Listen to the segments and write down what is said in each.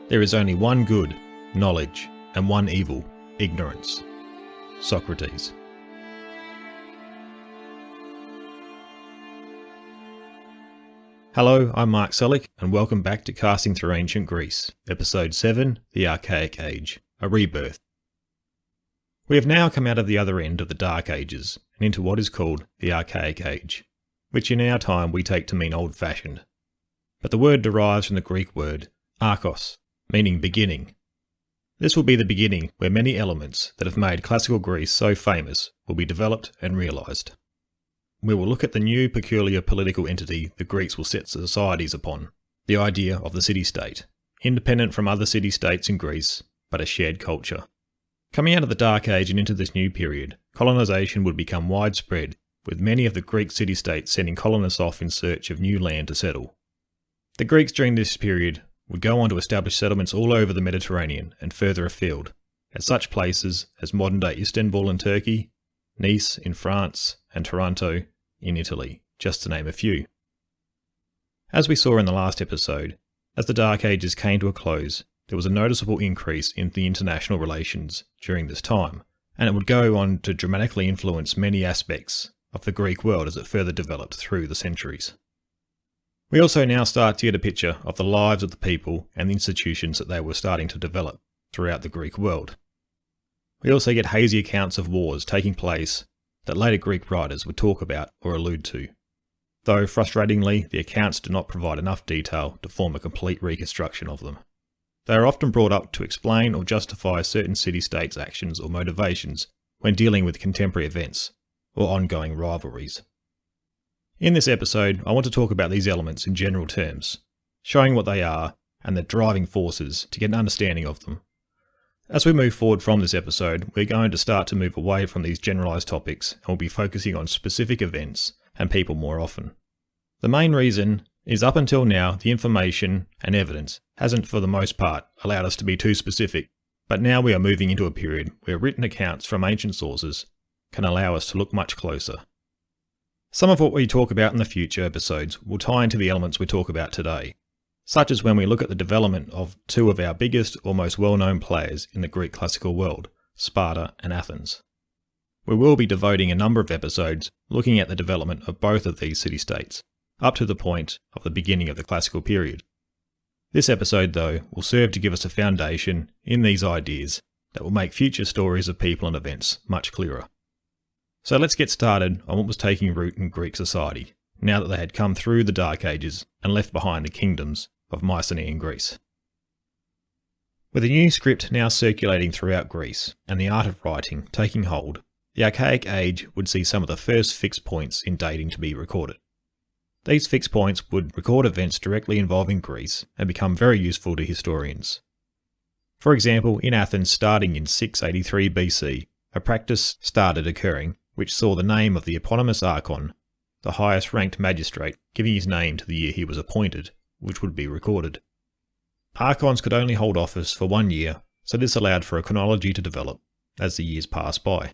There is only one good, knowledge, and one evil, ignorance. Socrates. Hello, I'm Mark Selleck, and welcome back to Casting Through Ancient Greece, Episode 7, The Archaic Age, a Rebirth. We have now come out of the other end of the Dark Ages and into what is called the Archaic Age, which in our time we take to mean old-fashioned. But the word derives from the Greek word archos, meaning beginning. This will be the beginning where many elements that have made classical Greece so famous will be developed and realised. We will look at the new peculiar political entity the Greeks will set societies upon, the idea of the city-state, independent from other city-states in Greece, but a shared culture. Coming out of the Dark Age and into this new period, colonisation would become widespread, with many of the Greek city-states sending colonists off in search of new land to settle. The Greeks during this period would go on to establish settlements all over the Mediterranean and further afield, at such places as modern-day Istanbul in Turkey, Nice in France, and Taranto in Italy, just to name a few. As we saw in the last episode, as the Dark Ages came to a close, there was a noticeable increase in the international relations during this time, and it would go on to dramatically influence many aspects of the Greek world as it further developed through the centuries. We also now start to get a picture of the lives of the people and the institutions that they were starting to develop throughout the Greek world. We also get hazy accounts of wars taking place that later Greek writers would talk about or allude to, though frustratingly the accounts do not provide enough detail to form a complete reconstruction of them. They are often brought up to explain or justify certain city-states' actions or motivations when dealing with contemporary events or ongoing rivalries. In this episode, I want to talk about these elements in general terms, showing what they are and the driving forces to get an understanding of them. As we move forward from this episode, we're going to start to move away from these generalised topics and we'll be focusing on specific events and people more often. The main reason is up until now the information and evidence hasn't for the most part allowed us to be too specific, but now we are moving into a period where written accounts from ancient sources can allow us to look much closer. Some of what we talk about in the future episodes will tie into the elements we talk about today, such as when we look at the development of two of our biggest or most well-known players in the Greek classical world, Sparta and Athens. We will be devoting a number of episodes looking at the development of both of these city-states, up to the point of the beginning of the classical period. This episode, though, will serve to give us a foundation in these ideas that will make future stories of people and events much clearer. So let's get started on what was taking root in Greek society, now that they had come through the Dark Ages and left behind the kingdoms of Mycenaean Greece. With a new script now circulating throughout Greece and the art of writing taking hold, the Archaic Age would see some of the first fixed points in dating to be recorded. These fixed points would record events directly involving Greece and become very useful to historians. For example, in Athens starting in 683 BC, a practice started occurring which saw the name of the eponymous archon, the highest ranked magistrate, giving his name to the year he was appointed, which would be recorded. Archons could only hold office for 1 year, so this allowed for a chronology to develop as the years passed by.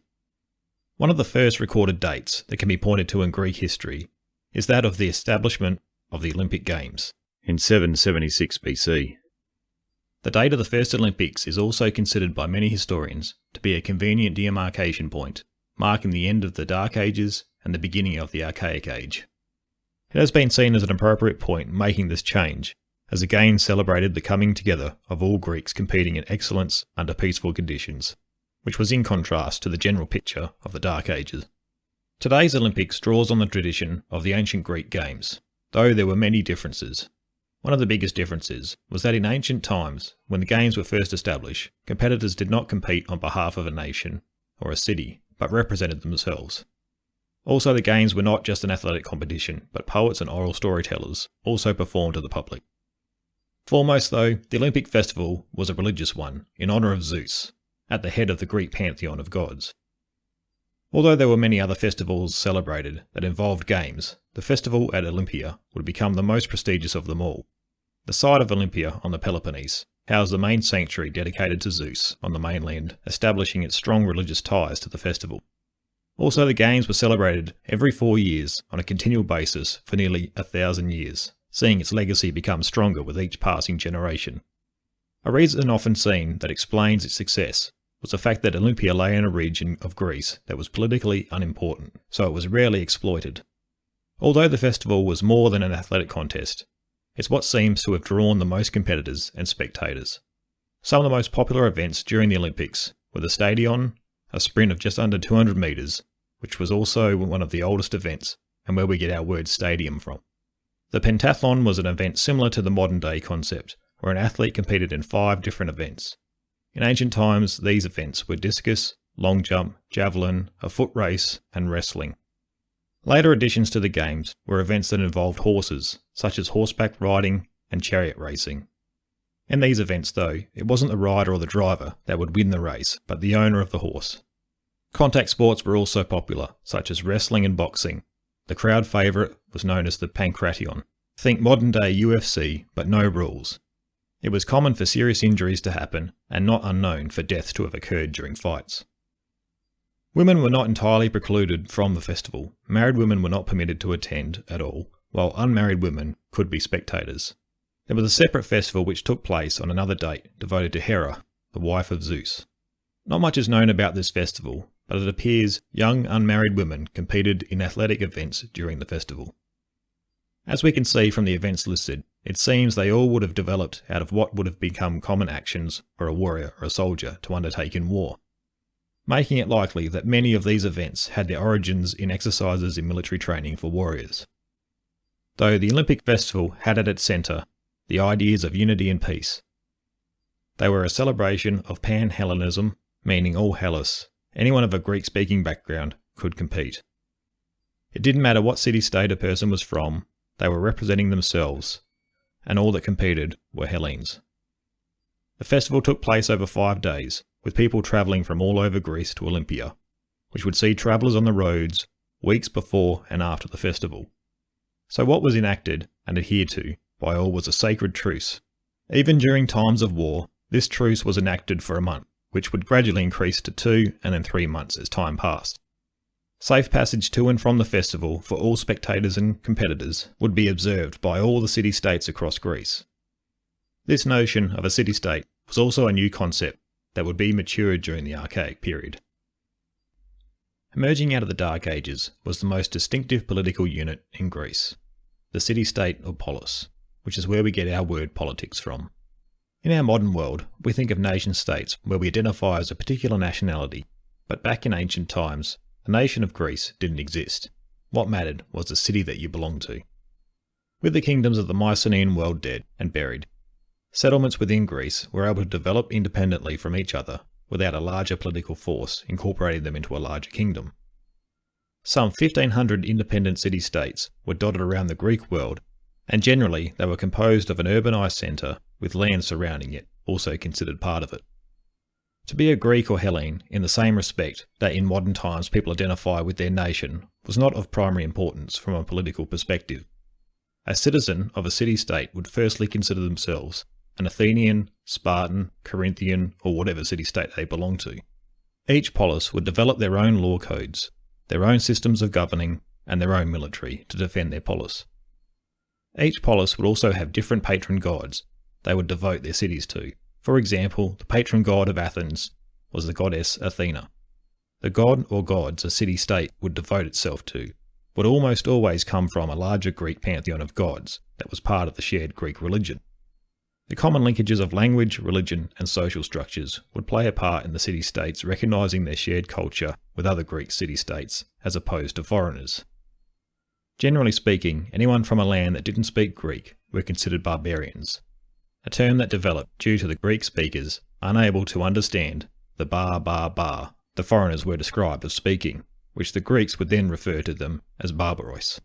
One of the first recorded dates that can be pointed to in Greek history is that of the establishment of the Olympic Games in 776 BC. The date of the first Olympics is also considered by many historians to be a convenient demarcation point, marking the end of the Dark Ages and the beginning of the Archaic Age. It has been seen as an appropriate point making this change, as the Games celebrated the coming together of all Greeks competing in excellence under peaceful conditions, which was in contrast to the general picture of the Dark Ages. Today's Olympics draws on the tradition of the ancient Greek Games, though there were many differences. One of the biggest differences was that in ancient times, when the Games were first established, competitors did not compete on behalf of a nation or a city, but represented themselves. Also, the Games were not just an athletic competition, but poets and oral storytellers also performed to the public. Foremost though, the Olympic festival was a religious one, in honour of Zeus, at the head of the Greek pantheon of gods. Although there were many other festivals celebrated that involved games, the festival at Olympia would become the most prestigious of them all. The site of Olympia on the Peloponnese housed the main sanctuary dedicated to Zeus on the mainland, establishing its strong religious ties to the festival. Also, the Games were celebrated every 4 years on a continual basis for nearly 1,000 years, seeing its legacy become stronger with each passing generation. A reason often seen that explains its success was the fact that Olympia lay in a region of Greece that was politically unimportant, so it was rarely exploited. Although the festival was more than an athletic contest, it's what seems to have drawn the most competitors and spectators. Some of the most popular events during the Olympics were the Stadion, a sprint of just under 200 metres, which was also one of the oldest events and where we get our word stadium from. The pentathlon was an event similar to the modern day concept, where an athlete competed in 5 different events. In ancient times, these events were discus, long jump, javelin, a foot race, and wrestling. Later additions to the games were events that involved horses, such as horseback riding and chariot racing. In these events, though, it wasn't the rider or the driver that would win the race, but the owner of the horse. Contact sports were also popular, such as wrestling and boxing. The crowd favourite was known as the pancration. Think modern day UFC, but no rules. It was common for serious injuries to happen, and not unknown for deaths to have occurred during fights. Women were not entirely precluded from the festival. Married women were not permitted to attend at all, while unmarried women could be spectators. There was a separate festival which took place on another date, devoted to Hera, the wife of Zeus. Not much is known about this festival, but it appears young unmarried women competed in athletic events during the festival. As we can see from the events listed, it seems they all would have developed out of what would have become common actions for a warrior or a soldier to undertake in war, making it likely that many of these events had their origins in exercises in military training for warriors. Though the Olympic festival had at its centre the ideas of unity and peace. They were a celebration of pan-Hellenism, meaning all Hellas. Anyone of a Greek-speaking background could compete. It didn't matter what city-state a person was from, they were representing themselves, and all that competed were Hellenes. The festival took place over 5 days, with people travelling from all over Greece to Olympia, which would see travellers on the roads weeks before and after the festival. So what was enacted and adhered to by all was a sacred truce. Even during times of war, this truce was enacted for a month, which would gradually increase to 2 and then 3 months as time passed. Safe passage to and from the festival for all spectators and competitors would be observed by all the city-states across Greece. This notion of a city-state was also a new concept that would be matured during the Archaic period. Emerging out of the Dark Ages was the most distinctive political unit in Greece, the city-state or polis, which is where we get our word politics from. In our modern world, we think of nation-states where we identify as a particular nationality, but back in ancient times, the nation of Greece didn't exist. What mattered was the city that you belonged to. With the kingdoms of the Mycenaean world dead and buried, settlements within Greece were able to develop independently from each other without a larger political force incorporating them into a larger kingdom. Some 1,500 independent city-states were dotted around the Greek world, and generally they were composed of an urbanised centre with land surrounding it, also considered part of it. To be a Greek or Hellene, in the same respect that in modern times people identify with their nation, was not of primary importance from a political perspective. A citizen of a city-state would firstly consider themselves an Athenian, Spartan, Corinthian, or whatever city-state they belong to. Each polis would develop their own law codes, their own systems of governing, and their own military to defend their polis. Each polis would also have different patron gods they would devote their cities to. For example, the patron god of Athens was the goddess Athena. The god or gods a city-state would devote itself to would almost always come from a larger Greek pantheon of gods that was part of the shared Greek religion. The common linkages of language, religion, and social structures would play a part in the city-states recognising their shared culture with other Greek city-states as opposed to foreigners. Generally speaking, anyone from a land that didn't speak Greek were considered barbarians, a term that developed due to the Greek speakers unable to understand the bar the foreigners were described as speaking, which the Greeks would then refer to them as barbaros.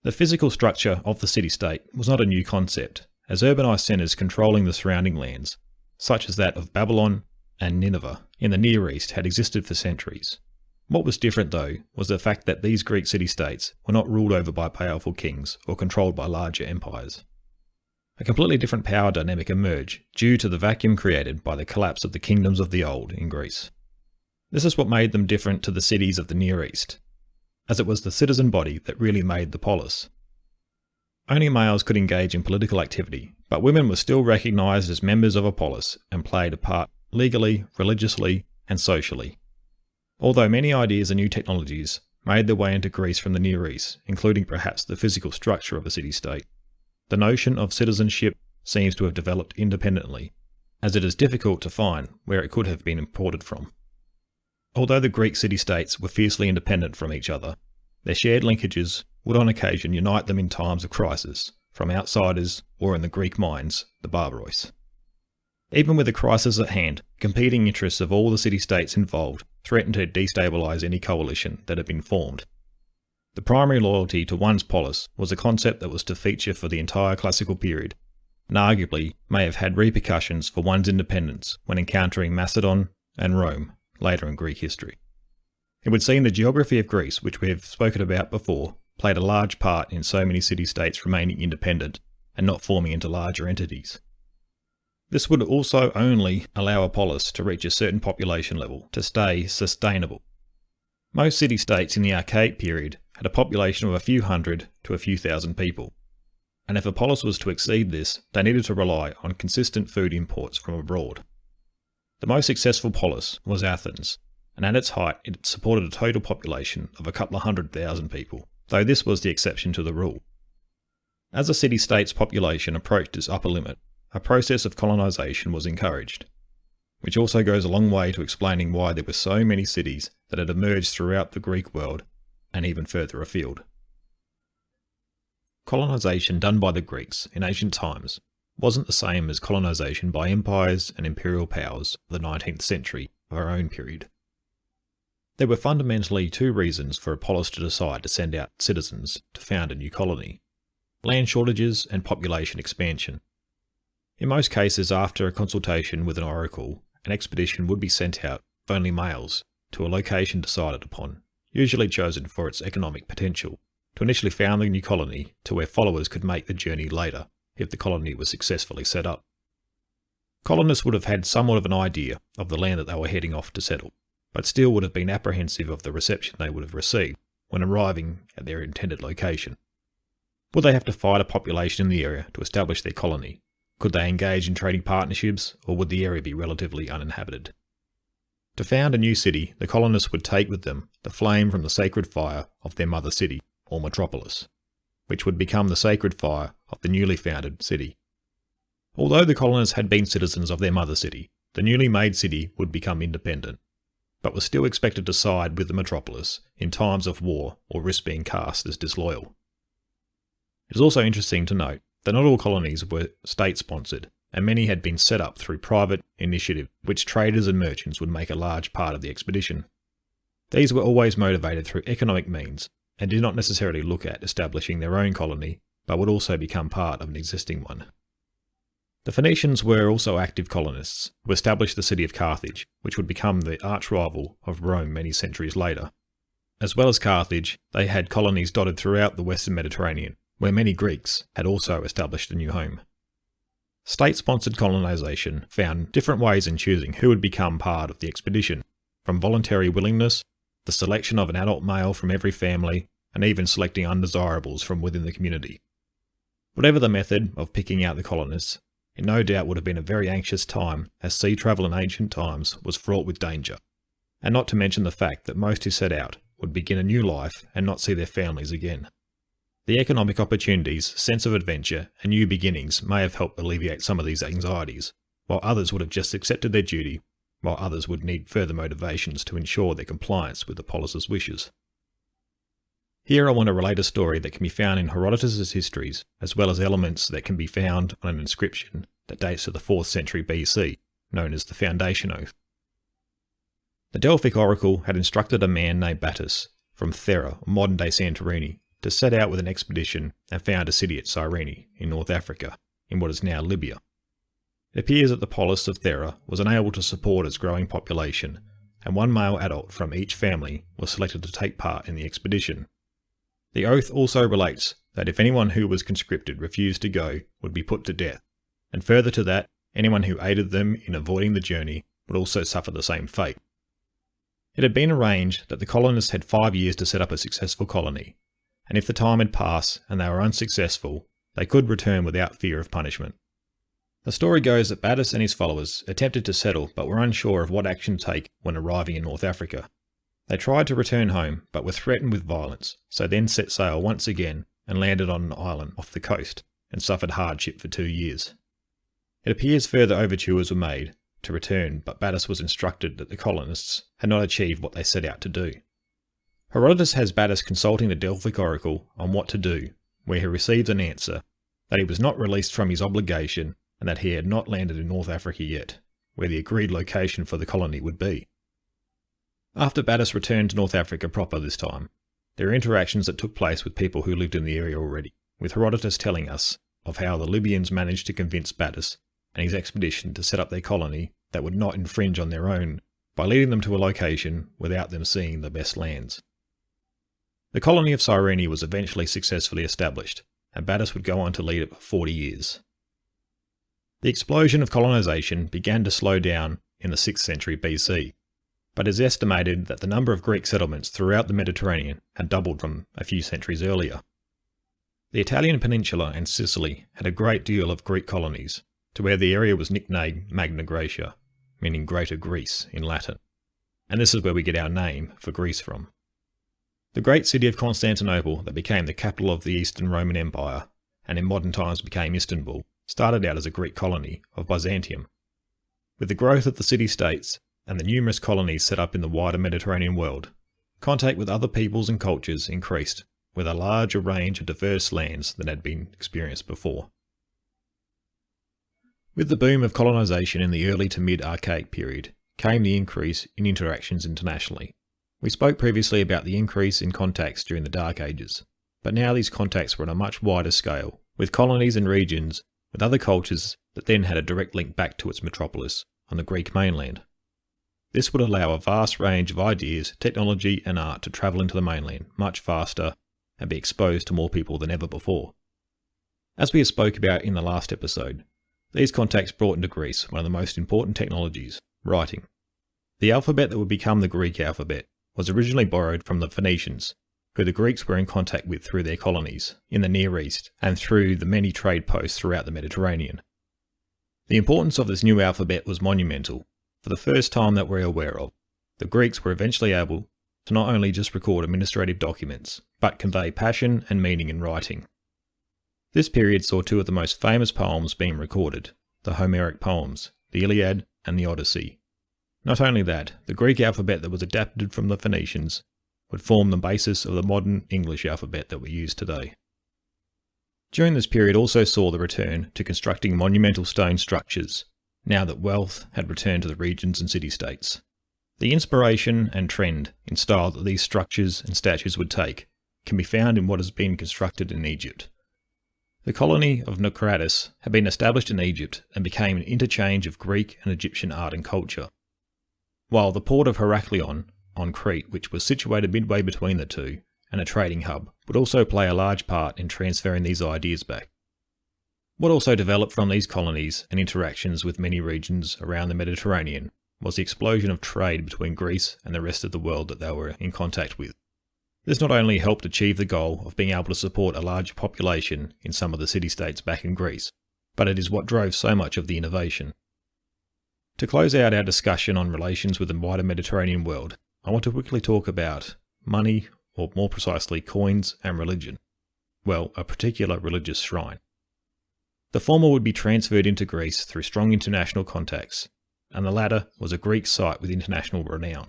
The physical structure of the city-state was not a new concept, as urbanised centres controlling the surrounding lands, such as that of Babylon and Nineveh in the Near East, had existed for centuries. What was different, though, was the fact that these Greek city-states were not ruled over by powerful kings or controlled by larger empires. A completely different power dynamic emerged due to the vacuum created by the collapse of the kingdoms of the old in Greece. This is what made them different to the cities of the Near East, as it was the citizen body that really made the polis. Only males could engage in political activity, but women were still recognised as members of a polis and played a part legally, religiously, and socially. Although many ideas and new technologies made their way into Greece from the Near East, including perhaps the physical structure of a city-state, the notion of citizenship seems to have developed independently, as it is difficult to find where it could have been imported from. Although the Greek city-states were fiercely independent from each other, their shared linkages would on occasion unite them in times of crisis, from outsiders or in the Greek minds, the barbaros. Even with the crisis at hand, competing interests of all the city-states involved threatened to destabilise any coalition that had been formed. The primary loyalty to one's polis was a concept that was to feature for the entire classical period, and arguably may have had repercussions for one's independence when encountering Macedon and Rome later in Greek history. It would seem the geography of Greece, which we have spoken about before, played a large part in so many city-states remaining independent and not forming into larger entities. This would also only allow a polis to reach a certain population level to stay sustainable. Most city-states in the Archaic period had a population of a few hundred to a few thousand people, and if a polis was to exceed this, they needed to rely on consistent food imports from abroad. The most successful polis was Athens, and at its height it supported a total population of a couple of 100,000 people, though this was the exception to the rule. As a city-state's population approached its upper limit, a process of colonisation was encouraged, which also goes a long way to explaining why there were so many cities that had emerged throughout the Greek world and even further afield. Colonisation done by the Greeks in ancient times wasn't the same as colonisation by empires and imperial powers of the 19th century of our own period. There were fundamentally two reasons for a polis to decide to send out citizens to found a new colony: land shortages and population expansion. In most cases, after a consultation with an oracle, an expedition would be sent out with only males to a location decided upon, usually chosen for its economic potential, to initially found the new colony to where followers could make the journey later if the colony was successfully set up. Colonists would have had somewhat of an idea of the land that they were heading off to settle, but still would have been apprehensive of the reception they would have received when arriving at their intended location. Would they have to fight a population in the area to establish their colony? Could they engage in trading partnerships, or would the area be relatively uninhabited? To found a new city, the colonists would take with them the flame from the sacred fire of their mother city, or metropolis, which would become the sacred fire of the newly founded city. Although the colonists had been citizens of their mother city, the newly made city would become independent, but was still expected to side with the metropolis in times of war or risk being cast as disloyal. It is also interesting to note that not all colonies were state-sponsored, and many had been set up through private initiative, which traders and merchants would make a large part of the expedition. These were always motivated through economic means, and did not necessarily look at establishing their own colony, but would also become part of an existing one. The Phoenicians were also active colonists, who established the city of Carthage, which would become the arch-rival of Rome many centuries later. As well as Carthage, they had colonies dotted throughout the western Mediterranean, where many Greeks had also established a new home. State-sponsored colonisation found different ways in choosing who would become part of the expedition, from voluntary willingness, the selection of an adult male from every family, and even selecting undesirables from within the community. Whatever the method of picking out the colonists, it no doubt would have been a very anxious time, as sea travel in ancient times was fraught with danger, and not to mention the fact that most who set out would begin a new life and not see their families again. The economic opportunities, sense of adventure, and new beginnings may have helped alleviate some of these anxieties, while others would have just accepted their duty, while others would need further motivations to ensure their compliance with the polis's wishes. Here I want to relate a story that can be found in Herodotus' histories, as well as elements that can be found on an inscription that dates to the 4th century BC, known as the Foundation Oath. The Delphic oracle had instructed a man named Battus, from Thera, or modern-day Santorini, to set out with an expedition and found a city at Cyrene, in North Africa, in what is now Libya. It appears that the polis of Thera was unable to support its growing population, and one male adult from each family was selected to take part in the expedition. The oath also relates that if anyone who was conscripted refused to go would be put to death, and further to that, anyone who aided them in avoiding the journey would also suffer the same fate. It had been arranged that the colonists had 5 years to set up a successful colony, and if the time had passed and they were unsuccessful, they could return without fear of punishment. The story goes that Battus and his followers attempted to settle but were unsure of what action to take when arriving in North Africa. They tried to return home but were threatened with violence, so then set sail once again and landed on an island off the coast and suffered hardship for 2 years. It appears further overtures were made to return, but Battus was instructed that the colonists had not achieved what they set out to do. Herodotus has Battus consulting the Delphic oracle on what to do, where he receives an answer that he was not released from his obligation and that he had not landed in North Africa yet, where the agreed location for the colony would be. After Battus returned to North Africa proper this time, there are interactions that took place with people who lived in the area already, with Herodotus telling us of how the Libyans managed to convince Battus and his expedition to set up their colony that would not infringe on their own by leading them to a location without them seeing the best lands. The colony of Cyrene was eventually successfully established, and Battus would go on to lead it for 40 years. The explosion of colonisation began to slow down in the 6th century BC, but it is estimated that the number of Greek settlements throughout the Mediterranean had doubled from a few centuries earlier. The Italian peninsula and Sicily had a great deal of Greek colonies, to where the area was nicknamed Magna Graecia, meaning Greater Greece in Latin, and this is where we get our name for Greece from. The great city of Constantinople that became the capital of the Eastern Roman Empire, and in modern times became Istanbul, started out as a Greek colony of Byzantium. With the growth of the city-states and the numerous colonies set up in the wider Mediterranean world, contact with other peoples and cultures increased, with a larger range of diverse lands than had been experienced before. With the boom of colonisation in the early to mid-Archaic period came the increase in interactions internationally. We spoke previously about the increase in contacts during the Dark Ages, but now these contacts were on a much wider scale, with colonies and regions with other cultures that then had a direct link back to its metropolis on the Greek mainland. This would allow a vast range of ideas, technology and art to travel into the mainland much faster and be exposed to more people than ever before. As we spoke about in the last episode, these contacts brought into Greece one of the most important technologies, writing. The alphabet that would become the Greek alphabet was originally borrowed from the Phoenicians, who the Greeks were in contact with through their colonies in the Near East and through the many trade posts throughout the Mediterranean. The importance of this new alphabet was monumental. For the first time that we're aware of, the Greeks were eventually able to not only just record administrative documents, but convey passion and meaning in writing. This period saw two of the most famous poems being recorded, the Homeric poems, the Iliad and the Odyssey. Not only that, the Greek alphabet that was adapted from the Phoenicians would form the basis of the modern English alphabet that we use today. During this period also saw the return to constructing monumental stone structures, now that wealth had returned to the regions and city-states. The inspiration and trend in style that these structures and statues would take can be found in what has been constructed in Egypt. The colony of Naucratis had been established in Egypt and became an interchange of Greek and Egyptian art and culture, while the port of Heraklion on Crete, which was situated midway between the two, and a trading hub, would also play a large part in transferring these ideas back. What also developed from these colonies and interactions with many regions around the Mediterranean was the explosion of trade between Greece and the rest of the world that they were in contact with. This not only helped achieve the goal of being able to support a larger population in some of the city-states back in Greece, but it is what drove so much of the innovation. To close out our discussion on relations with the wider Mediterranean world, I want to quickly talk about money, or more precisely coins and religion. Well, a particular religious shrine. The former would be transferred into Greece through strong international contacts, and the latter was a Greek site with international renown.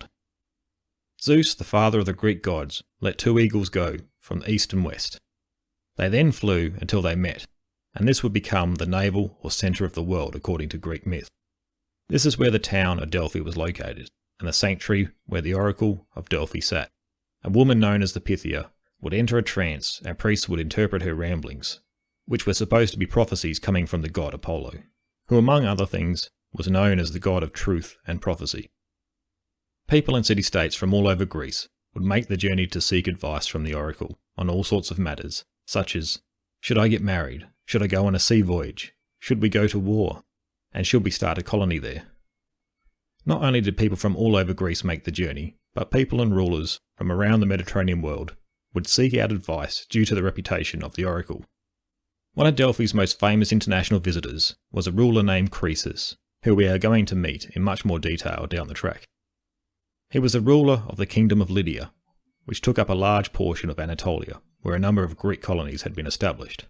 Zeus, the father of the Greek gods, let two eagles go from the east and west. They then flew until they met, and this would become the navel or centre of the world according to Greek myth. This is where the town of Delphi was located, and the sanctuary where the oracle of Delphi sat. A woman known as the Pythia would enter a trance and priests would interpret her ramblings, which were supposed to be prophecies coming from the god Apollo, who among other things was known as the god of truth and prophecy. People and city-states from all over Greece would make the journey to seek advice from the oracle on all sorts of matters, such as, should I get married? Should I go on a sea voyage? Should we go to war? And should we start a colony there? Not only did people from all over Greece make the journey, but people and rulers from around the Mediterranean world would seek out advice due to the reputation of the oracle. One of Delphi's most famous international visitors was a ruler named Croesus, who we are going to meet in much more detail down the track. He was a ruler of the kingdom of Lydia, which took up a large portion of Anatolia, where a number of Greek colonies had been established.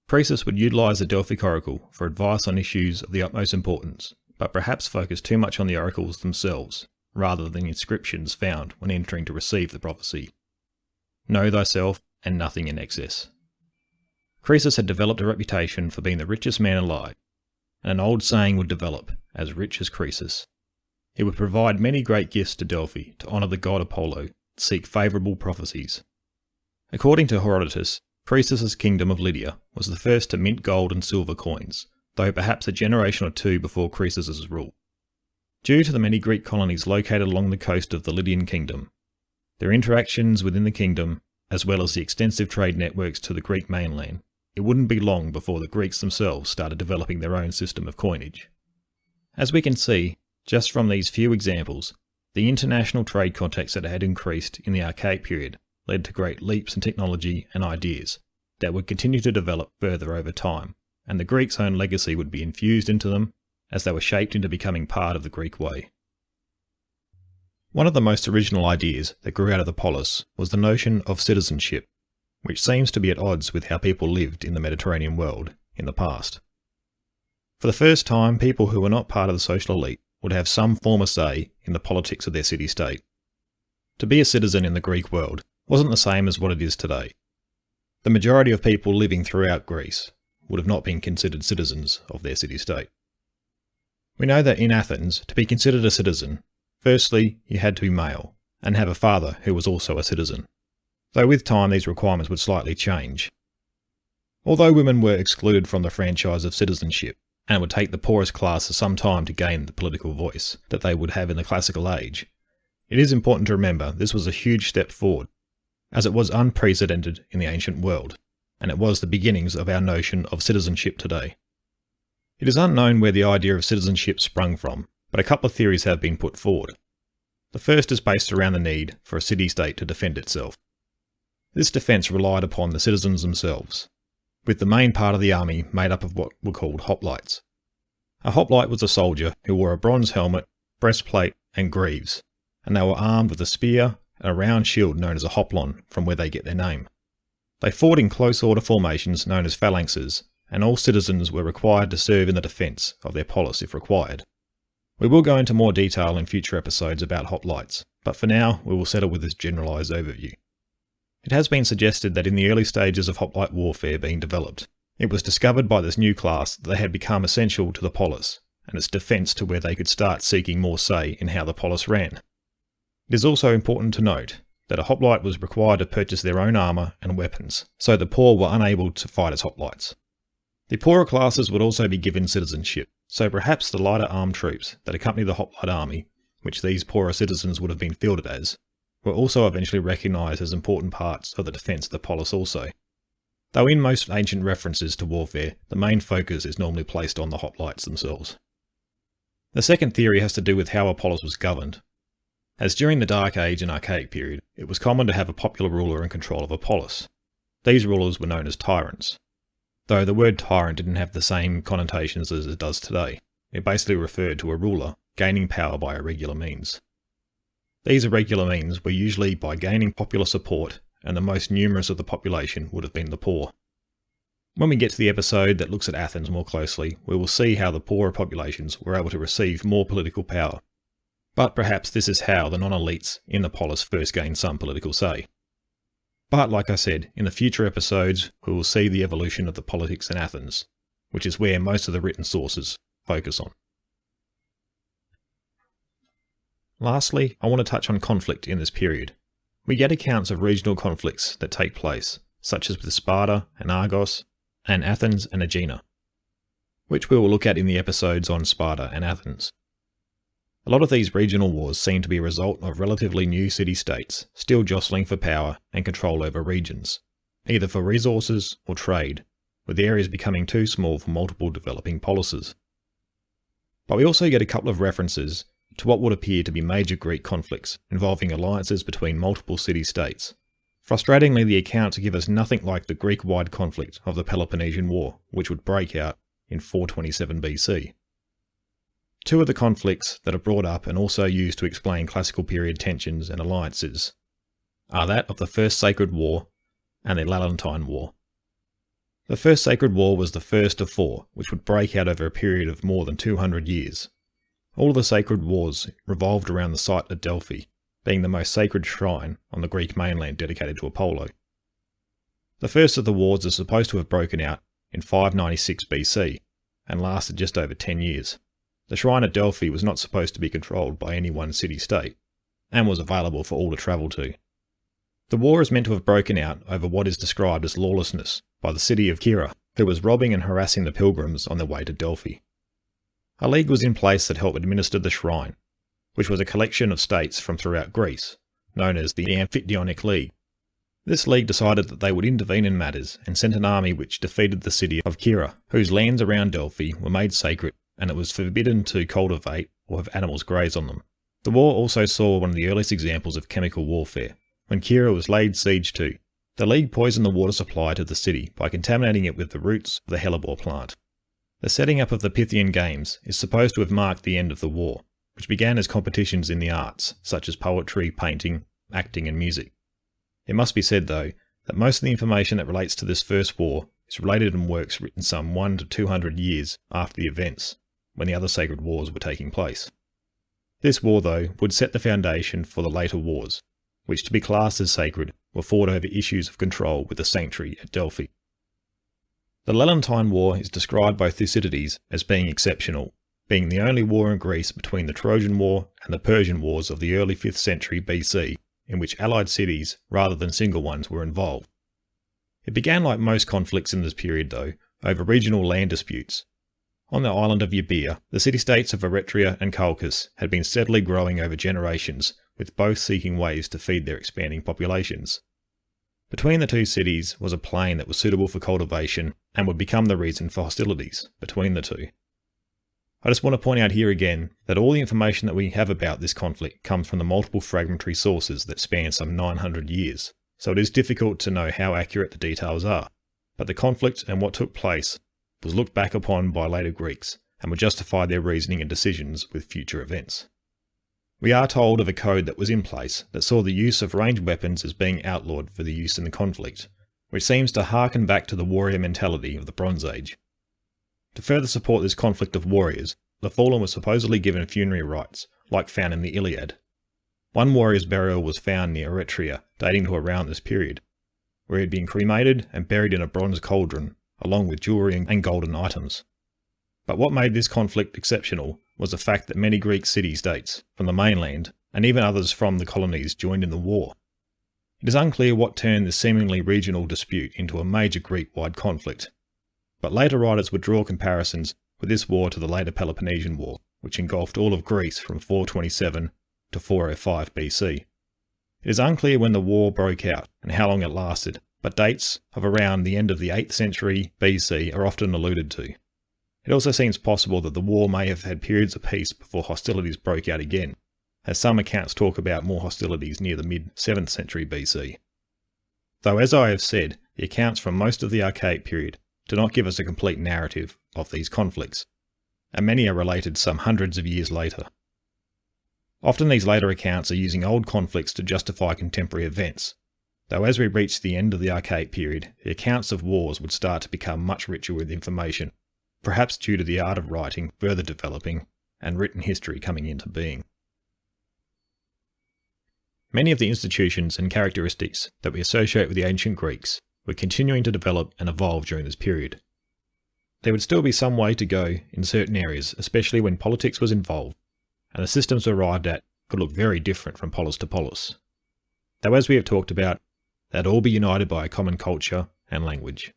Croesus would utilise the Delphic oracle for advice on issues of the utmost importance, but perhaps focus too much on the oracles themselves, rather than the inscriptions found when entering to receive the prophecy. Know thyself, and nothing in excess. Croesus had developed a reputation for being the richest man alive, and an old saying would develop, as rich as Croesus. He would provide many great gifts to Delphi to honour the god Apollo and seek favourable prophecies. According to Herodotus, Croesus's kingdom of Lydia was the first to mint gold and silver coins, though perhaps a generation or two before Croesus's rule. Due to the many Greek colonies located along the coast of the Lydian kingdom, their interactions within the kingdom, as well as the extensive trade networks to the Greek mainland, it wouldn't be long before the Greeks themselves started developing their own system of coinage. As we can see, just from these few examples, the international trade contacts that had increased in the Archaic period led to great leaps in technology and ideas that would continue to develop further over time, and the Greeks' own legacy would be infused into them as they were shaped into becoming part of the Greek way. One of the most original ideas that grew out of the polis was the notion of citizenship, which seems to be at odds with how people lived in the Mediterranean world in the past. For the first time, people who were not part of the social elite would have some form of say in the politics of their city-state. To be a citizen in the Greek world wasn't the same as what it is today. The majority of people living throughout Greece would have not been considered citizens of their city-state. We know that in Athens, to be considered a citizen, firstly, you had to be male and have a father who was also a citizen, though with time these requirements would slightly change. Although women were excluded from the franchise of citizenship, and it would take the poorest classes some time to gain the political voice that they would have in the classical age, it is important to remember this was a huge step forward, as it was unprecedented in the ancient world, and it was the beginnings of our notion of citizenship today. It is unknown where the idea of citizenship sprung from, but a couple of theories have been put forward. The first is based around the need for a city-state to defend itself. This defence relied upon the citizens themselves, with the main part of the army made up of what were called hoplites. A hoplite was a soldier who wore a bronze helmet, breastplate and greaves, and they were armed with a spear and a round shield known as a hoplon, from where they get their name. They fought in close order formations known as phalanxes, and all citizens were required to serve in the defence of their polis if required. We will go into more detail in future episodes about hoplites, but for now we will settle with this generalised overview. It has been suggested that in the early stages of hoplite warfare being developed, it was discovered by this new class that they had become essential to the polis, and its defence to where they could start seeking more say in how the polis ran. It is also important to note that a hoplite was required to purchase their own armour and weapons, so the poor were unable to fight as hoplites. The poorer classes would also be given citizenship, so perhaps the lighter armed troops that accompany the hoplite army, which these poorer citizens would have been fielded as, were also eventually recognised as important parts of the defence of the polis also. Though in most ancient references to warfare, the main focus is normally placed on the hoplites themselves. The second theory has to do with how a polis was governed. As during the Dark Age and Archaic period, it was common to have a popular ruler in control of a polis. These rulers were known as tyrants. Though the word tyrant didn't have the same connotations as it does today, it basically referred to a ruler gaining power by irregular means. These irregular means were usually by gaining popular support, and the most numerous of the population would have been the poor. When we get to the episode that looks at Athens more closely, we will see how the poorer populations were able to receive more political power. But perhaps this is how the non-elites in the polis first gained some political say. But like I said, in the future episodes we will see the evolution of the politics in Athens, which is where most of the written sources focus on. Lastly, I want to touch on conflict in this period. We get accounts of regional conflicts that take place, such as with Sparta and Argos, and Athens and Aegina, which we will look at in the episodes on Sparta and Athens. A lot of these regional wars seem to be a result of relatively new city-states still jostling for power and control over regions, either for resources or trade, with the areas becoming too small for multiple developing polises. But we also get a couple of references to what would appear to be major Greek conflicts involving alliances between multiple city-states, Frustratingly, the accounts give us nothing like the Greek-wide conflict of the Peloponnesian War, which would break out in 427 BC. Two of the conflicts that are brought up and also used to explain classical period tensions and alliances are that of the First Sacred War and the Lelantine War. The First Sacred War was the first of four, which would break out over a period of more than 200 years. All of the sacred wars revolved around the site of Delphi, being the most sacred shrine on the Greek mainland dedicated to Apollo. The first of the wars is supposed to have broken out in 596 BC and lasted just over 10 years. The shrine at Delphi was not supposed to be controlled by any one city-state, and was available for all to travel to. The war is meant to have broken out over what is described as lawlessness by the city of Kira, who was robbing and harassing the pilgrims on their way to Delphi. A league was in place that helped administer the shrine, which was a collection of states from throughout Greece, known as the Amphictyonic League. This league decided that they would intervene in matters and sent an army which defeated the city of Kira, whose lands around Delphi were made sacred and it was forbidden to cultivate or have animals graze on them. The war also saw one of the earliest examples of chemical warfare. When Kira was laid siege to, the League poisoned the water supply to the city by contaminating it with the roots of the hellebore plant. The setting up of the Pythian Games is supposed to have marked the end of the war, which began as competitions in the arts, such as poetry, painting, acting and music. It must be said, though, that most of the information that relates to this first war is related in works written some 100 to 200 years after the events, when the other sacred wars were taking place. This war, though, would set the foundation for the later wars, which to be classed as sacred were fought over issues of control with the sanctuary at Delphi. The Lelantine War is described by Thucydides as being exceptional, being the only war in Greece between the Trojan War and the Persian Wars of the early 5th century BC, in which allied cities, rather than single ones, were involved. It began like most conflicts in this period, though, over regional land disputes. On the island of Euboea, the city-states of Eretria and Chalcis had been steadily growing over generations, with both seeking ways to feed their expanding populations. Between the two cities was a plain that was suitable for cultivation and would become the reason for hostilities between the two. I just want to point out here again that all the information that we have about this conflict comes from the multiple fragmentary sources that span some 900 years, so it is difficult to know how accurate the details are, but the conflict and what took place was looked back upon by later Greeks and would justify their reasoning and decisions with future events. We are told of a code that was in place that saw the use of ranged weapons as being outlawed for the use in the conflict, which seems to harken back to the warrior mentality of the Bronze Age. To further support this conflict of warriors, the fallen were supposedly given funerary rites, like found in the Iliad. One warrior's burial was found near Eretria, dating to around this period, where he had been cremated and buried in a bronze cauldron, along with jewellery and golden items. But what made this conflict exceptional was the fact that many Greek city-states from the mainland, and even others from the colonies, joined in the war. It is unclear what turned this seemingly regional dispute into a major Greek-wide conflict, but later writers would draw comparisons with this war to the later Peloponnesian War, which engulfed all of Greece from 427 to 405 BC. It is unclear when the war broke out and how long it lasted, but dates of around the end of the 8th century BC are often alluded to. It also seems possible that the war may have had periods of peace before hostilities broke out again, as some accounts talk about more hostilities near the mid-7th century BC. Though, as I have said, the accounts from most of the Archaic period do not give us a complete narrative of these conflicts, and many are related some hundreds of years later. Often these later accounts are using old conflicts to justify contemporary events, though as we reach the end of the Archaic period, the accounts of wars would start to become much richer with information, perhaps due to the art of writing further developing and written history coming into being. Many of the institutions and characteristics that we associate with the ancient Greeks were continuing to develop and evolve during this period. There would still be some way to go in certain areas, especially when politics was involved, and the systems arrived at could look very different from polis to polis. Though as we have talked about, they'd all be united by a common culture and language.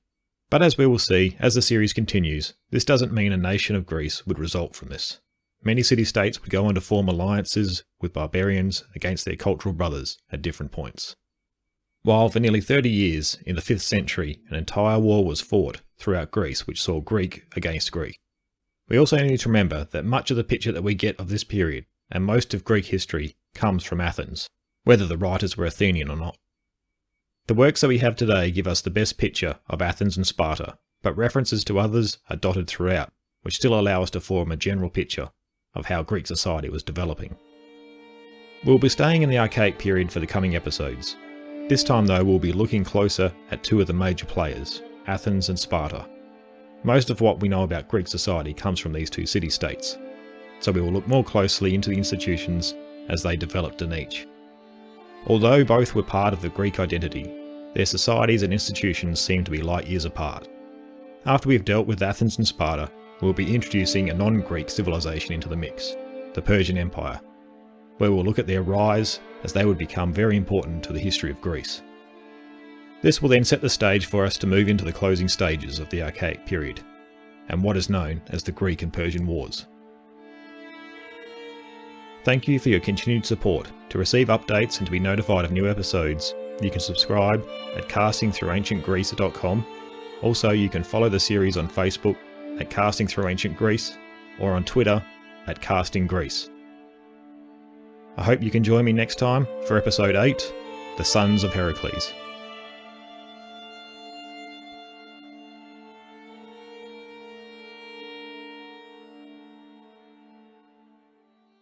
But as we will see as the series continues, this doesn't mean a nation of Greece would result from this. Many city-states would go on to form alliances with barbarians against their cultural brothers at different points. While for nearly 30 years, in the 5th century, an entire war was fought throughout Greece which saw Greek against Greek. We also need to remember that much of the picture that we get of this period, and most of Greek history, comes from Athens, whether the writers were Athenian or not. The works that we have today give us the best picture of Athens and Sparta, but references to others are dotted throughout, which still allow us to form a general picture of how Greek society was developing. We'll be staying in the Archaic period for the coming episodes. This time though, we'll be looking closer at two of the major players, Athens and Sparta. Most of what we know about Greek society comes from these two city-states, so we will look more closely into the institutions as they developed in each. Although both were part of the Greek identity, their societies and institutions seem to be light years apart. After we've dealt with Athens and Sparta, we'll be introducing a non-Greek civilization into the mix, the Persian Empire, where we'll look at their rise as they would become very important to the history of Greece. This will then set the stage for us to move into the closing stages of the Archaic period, and what is known as the Greek and Persian Wars. Thank you for your continued support. To receive updates and to be notified of new episodes, you can subscribe at castingthroughancientgreece.com. Also, you can follow the series on Facebook at Casting Through Ancient Greece, or on Twitter at Casting Greece. I hope you can join me next time for episode 8, The Sons of Heracles.